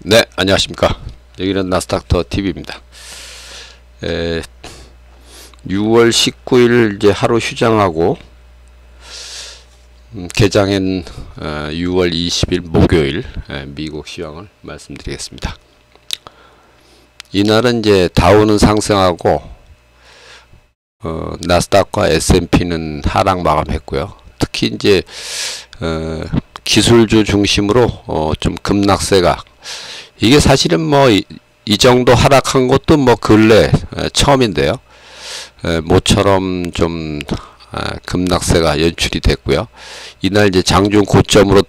네, 안녕하십니까. 여기는 나스닥터 TV입니다. 6월 19일 이제 하루 휴장하고 개장은 6월 20일 목요일 미국 시황을 말씀드리겠습니다. 이날은 이제 다우는 상승하고 나스닥과 S&P는 하락 마감했고요. 특히 이제 기술주 중심으로 좀 급락세가, 이게 사실은 뭐 이 정도 하락한 것도 뭐 근래 처음인데요. 모처럼 좀 급락세가 연출이 됐고요. 이날 이제 장중 고점으로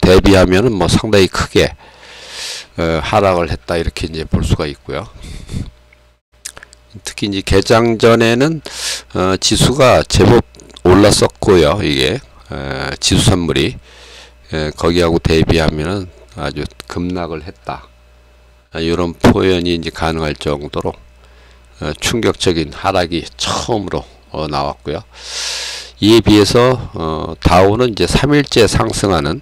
대비하면은 뭐 상당히 크게 하락을 했다, 이렇게 이제 볼 수가 있고요. 특히 이제 개장 전에는 지수가 제법 올랐었고요. 이게 지수 선물이 거기하고 대비하면은 아주 급락을 했다, 이런 표현이 이제 가능할 정도로 충격적인 하락이 처음으로 나왔고요. 이에 비해서 다우는 이제 3일째 상승하는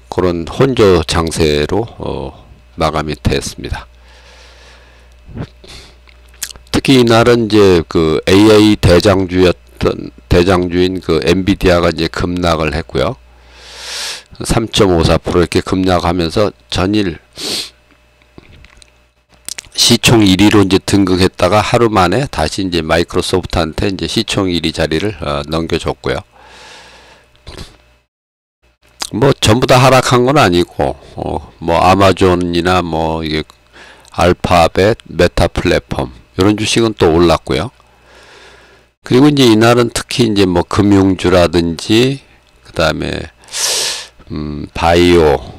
그런 혼조 장세로 마감이 됐습니다. 특히 이날은 이제 그 AI 대장주인 그 엔비디아가 이제 급락을 했고요. 3.54% 이렇게 급락하면서 전일 시총 1위로 이제 등극했다가 하루 만에 다시 이제 마이크로소프트한테 이제 시총 1위 자리를 넘겨줬고요. 뭐 전부 다 하락한 건 아니고 뭐 아마존이나 뭐 이게 알파벳, 메타 플랫폼 이런 주식은 또 올랐고요. 그리고 이제 이날은 특히 이제 뭐 금융주라든지 그 다음에 바이오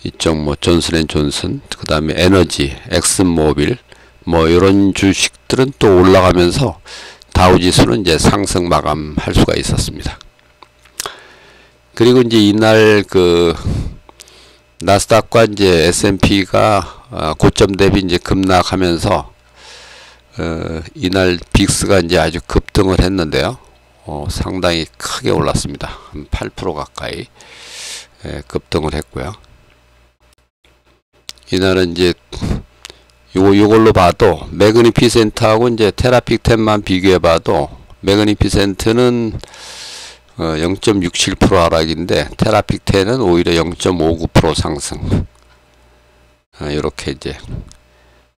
이쪽 뭐 존슨앤존슨, 그 다음에 에너지, 엑슨모빌 뭐 이런 주식들은 또 올라가면서 다우지수는 이제 상승 마감할 수가 있었습니다. 그리고 이제 이날 그 나스닥과 이제 S&P가 고점 대비 이제 급락하면서 이날 빅스가 이제 아주 급등을 했는데요. 상당히 크게 올랐습니다. 한 8% 가까이 급등을 했고요. 이날은 이제 요걸로 봐도 매그니피센트하고 이제 테라픽10만 비교해 봐도 매그니피센트는 0.67% 하락인데 테라픽10은 오히려 0.59% 상승, 이렇게 이제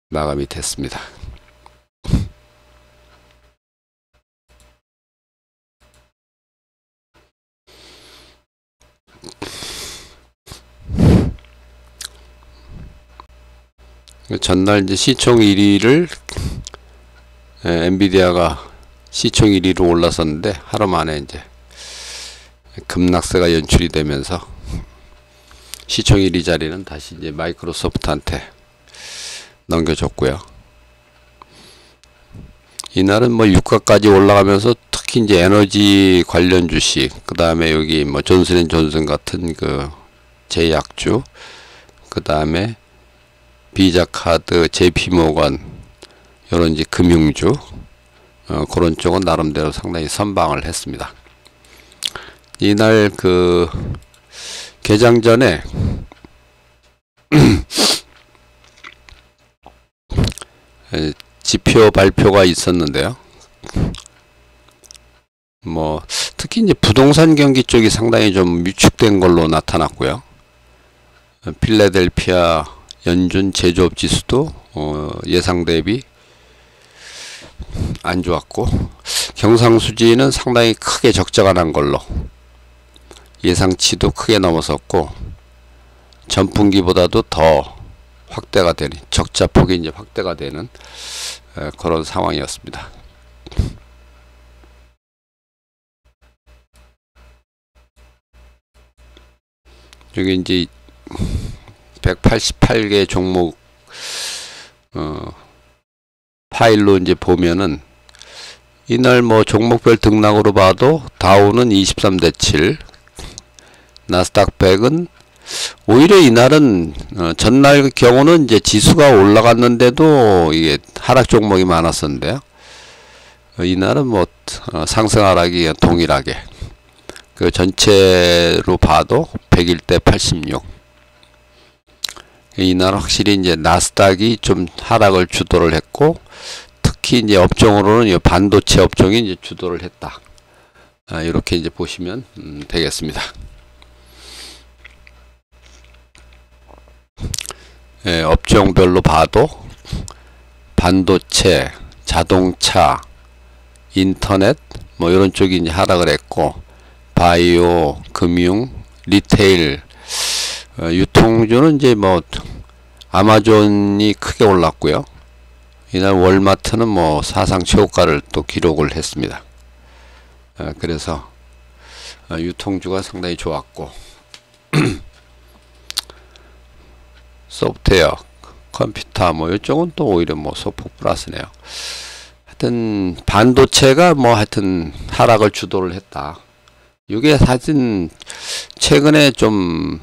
마감이 됐습니다. 전날 이제 시총 1위를 엔비디아가 시총 1위로 올랐었는데 하루 만에 이제 급락세가 연출이 되면서 시총 1위 자리는 다시 이제 마이크로소프트한테 넘겨줬고요. 이날은 뭐 유가까지 올라가면서 특히 이제 에너지 관련 주식, 그 다음에 여기 뭐 존슨앤존슨 같은 그 제약주, 그 다음에 비자카드, JP모건 이런 이제 금융주, 그런 쪽은 나름대로 상당히 선방을 했습니다. 이날 그 개장 전에 지표 발표가 있었는데요. 뭐 특히 이제 부동산 경기 쪽이 상당히 좀 위축된 걸로 나타났고요. 필라델피아 연준 제조업 지수도 예상 대비 안 좋았고, 경상수지는 상당히 크게 적자가 난 걸로 예상치도 크게 넘어섰고, 전분기보다도 더 확대가 되는, 적자폭이 이제 확대가 되는 그런 상황이었습니다. 여기 이제 188개 종목 파일로 이제 보면은 이날 뭐 종목별 등락으로 봐도 다우는 23대7, 나스닥 100은 오히려 이날은 전날 경우는 이제 지수가 올라갔는데도 이게 하락 종목이 많았었는데요. 이날은 뭐 상승 하락이 동일하게, 그 전체로 봐도 101대 86. 이날 확실히 이제 나스닥이 좀 하락을 주도를 했고, 특히 이제 업종으로는 이 반도체 업종이 이제 주도를 했다. 이렇게 이제 보시면 되겠습니다. 예, 업종별로 봐도 반도체, 자동차, 인터넷 뭐 이런 쪽이 이제 하락을 했고, 바이오, 금융, 리테일, 유통주는 이제 뭐 아마존이 크게 올랐고요. 이날 월마트는 뭐 사상 최고가를 또 기록을 했습니다. 그래서 유통주가 상당히 좋았고 소프트웨어, 컴퓨터 뭐 이쪽은 또 오히려 뭐 소폭 플러스네요. 하여튼 반도체가 뭐 하여튼 하락을 주도를 했다. 이게 사실 최근에 좀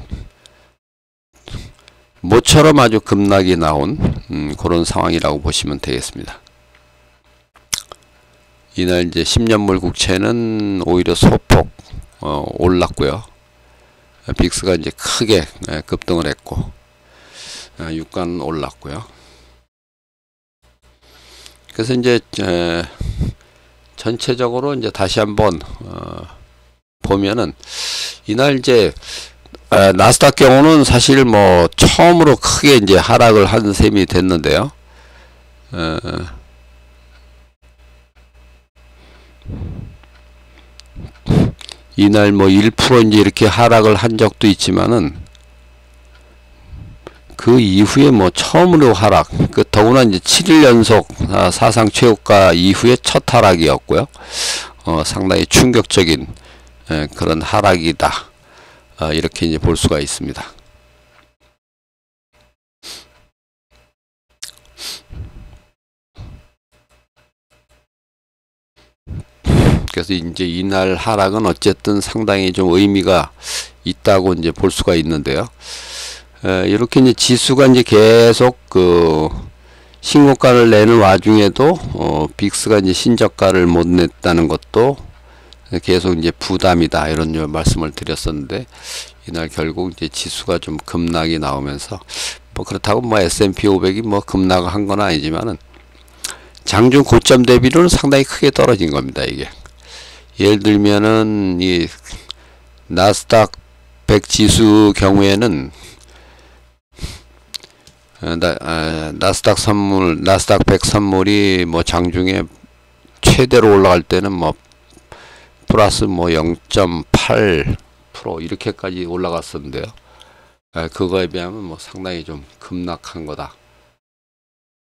모처럼 아주 급락이 나온 그런 상황이라고 보시면 되겠습니다. 이날 이제 10년물 국채는 오히려 소폭 올랐고요. 빅스가 이제 크게 급등을 했고, 유가는 올랐고요. 그래서 이제 전체적으로 이제 다시 한번 보면은 이날 이제 나스닥 경우는 사실 뭐 처음으로 크게 이제 하락을 한 셈이 됐는데요. 이날 뭐 1% 이제 이렇게 하락을 한 적도 있지만은 그 이후에 뭐 처음으로 하락, 더구나 이제 7일 연속 사상 최고가 이후에 첫 하락이었고요. 상당히 충격적인 그런 하락이다. 이렇게 이제 볼 수가 있습니다. 그래서 이제 이날 하락은 어쨌든 상당히 좀 의미가 있다고 이제 볼 수가 있는데요. 이렇게 이제 지수가 이제 계속 그 신고가를 내는 와중에도 빅스가 이제 신저가를 못 냈다는 것도 계속 이제 부담이다, 이런 말씀을 드렸었는데, 이날 결국 이제 지수가 좀 급락이 나오면서, 뭐 그렇다고 뭐 S&P 500이 뭐 급락한 건 아니지만은 장중 고점 대비로는 상당히 크게 떨어진 겁니다. 이게 예를 들면은 이 나스닥 100 지수 경우에는 나스닥 선물, 나스닥 100 선물이 뭐 장중에 최대로 올라갈 때는 뭐 플러스 뭐 0.8% 이렇게까지 올라갔었는데요. 그거에 비하면 뭐 상당히 좀 급락한 거다.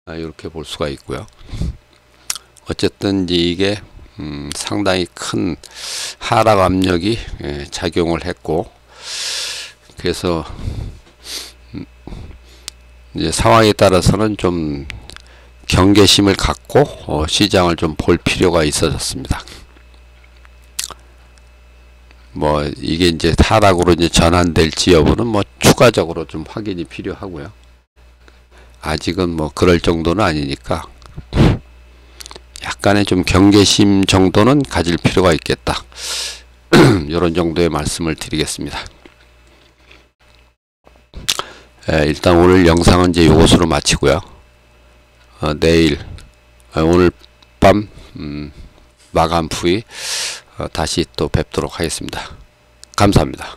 이렇게 볼 수가 있고요. 어쨌든 이제 이게 상당히 큰 하락 압력이 작용을 했고, 그래서 이제 상황에 따라서는 좀 경계심을 갖고 시장을 좀 볼 필요가 있어졌습니다. 뭐 이게 이제 하락으로 이제 전환될지 여부는 뭐 추가적으로 좀 확인이 필요하고요. 아직은 뭐 그럴 정도는 아니니까 약간의 좀 경계심 정도는 가질 필요가 있겠다. 이런 정도의 말씀을 드리겠습니다. 일단 오늘 영상은 이제 이것으로 마치고요. 내일 오늘 밤 마감 후에 다시 또 뵙도록 하겠습니다. 감사합니다.